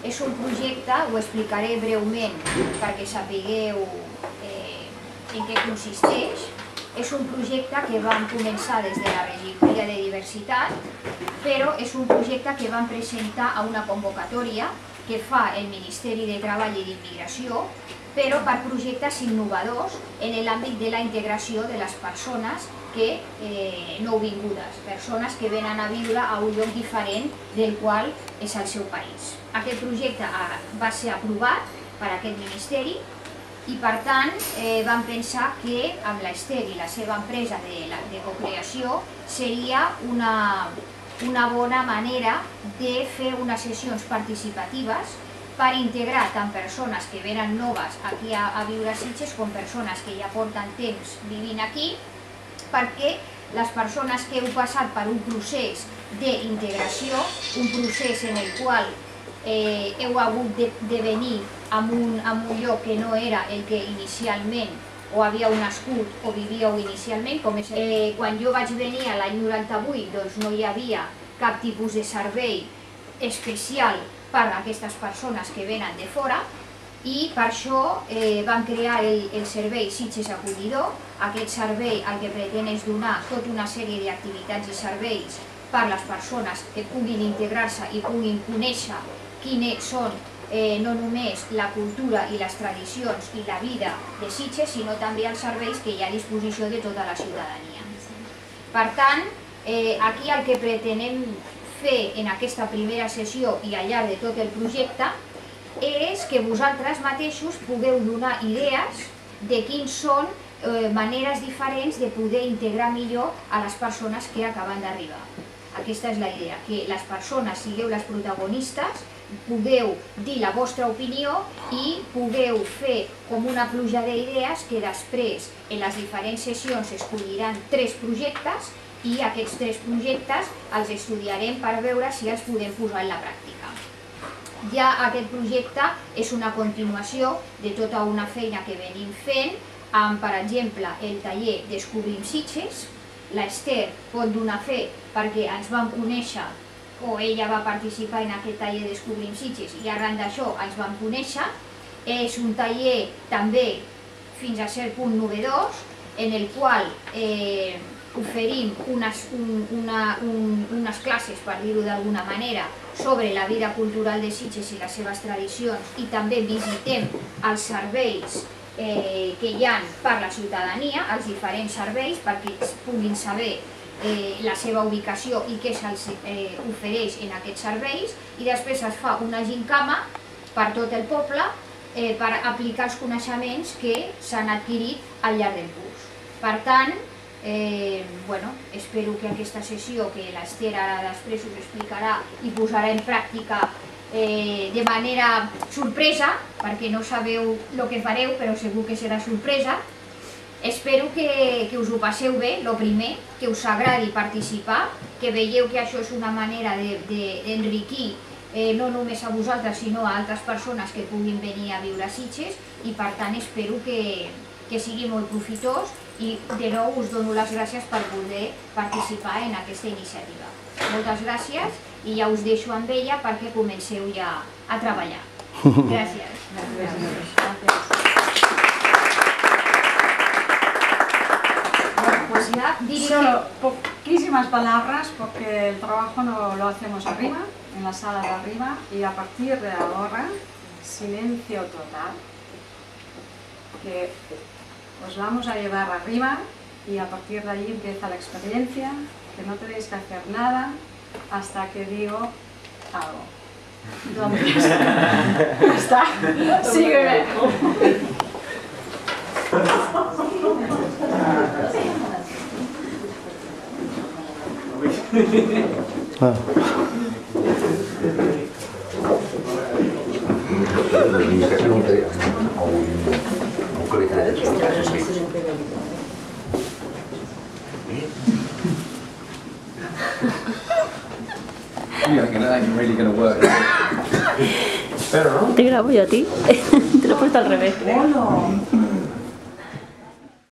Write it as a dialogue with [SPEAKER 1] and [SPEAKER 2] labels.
[SPEAKER 1] és un projecte, ho explicaré breument perquè sapigueu en què consisteix. És un projecte que vam començar des de la Regidoria de Diversitat, però és un projecte que vam presentar a una convocatòria que fa el Ministeri de Treball i d'Immigració, però per projectes innovadors en l'àmbit de la integració de les persones nouvingudes, persones que venen a viure a un lloc diferent del qual és el seu país. Aquest projecte va ser aprovat per aquest ministeri i per tant vam pensar que amb l'Ester i la seva empresa de cocreació seria una bona manera de fer unes sessions participatives per integrar tant persones que venen noves aquí a viure a Sitges com persones que ja porten temps vivint aquí, perquè les persones que heu passat per un procés d'integració, un procés en el qual heu hagut de venir a un lloc que no era el que inicialment o havíeu nascut o vivíeu inicialment, com és quan jo vaig venir l'any 98, doncs no hi havia cap tipus de servei especial per a aquestes persones que venen de fora i per això vam crear el servei Sitges Acollidor. Aquest servei el que pretén és donar tota una sèrie d'activitats i serveis per a les persones que puguin integrar-se i puguin conèixer quines són no només la cultura i les tradicions i la vida de Sitges, sinó també els serveis que hi ha a disposició de tota la ciutadania. Per tant, aquí el que pretenem fer en aquesta primera sessió i al llarg de tot el projecte és que vosaltres mateixos pugueu donar idees de quins són maneres diferents de poder integrar millor a les persones que acaben d'arribar. Aquesta és la idea, que les persones sigueu les protagonistes, pugueu dir la vostra opinió i pugueu fer com una pluja d'idees que després en les diferents sessions escolliran 3 projectes i aquests 3 projectes els estudiarem per veure si els podem posar en la pràctica. Ja aquest projecte és una continuació de tota una feina que venim fent amb, per exemple, el taller Descobrim Sitges. L'Ester pot donar fe perquè ens vam conèixer o ella va participar en aquest taller Descobrim Sitges i arran d'això ens vam conèixer. És un taller també fins a cert punt novedós en el qual oferim unes classes, per dir-ho d'alguna manera, sobre la vida cultural de Sitges i les seves tradicions i també visitem els serveis que hi ha per la ciutadania, els diferents serveis, perquè puguin saber la seva ubicació i què se'ls ofereix en aquests serveis i després es fa una gincama per tot el poble per aplicar els coneixements que s'han adquirit al llarg del curs. Per tant, espero que aquesta sessió que l'Ester ara després us explicarà i posarà en pràctica de manera sorpresa, perquè no sabeu el que fareu, però segur que serà sorpresa. Espero que us ho passeu bé, el primer, que us agradi participar, que veieu que això és una manera d'enriquir no només a vosaltres, sinó a altres persones que puguin venir a viure a Sitges i per tant espero que sigui molt profitós i de nou us dono les gràcies per poder participar en aquesta iniciativa. Moltes gràcies i ja us deixo amb ella perquè comenceu ja a treballar. Gràcies. Pues ya
[SPEAKER 2] solo poquísimas palabras porque el trabajo no lo hacemos arriba, en la sala de arriba, y a partir de ahora, silencio total, que os vamos a llevar arriba y a partir de ahí empieza la experiencia, que no tenéis que hacer nada hasta que digo algo. Entonces, ya está, sígueme.
[SPEAKER 3] Really gonna work.
[SPEAKER 4] Te grabo yo a ti. Te lo he puesto al revés.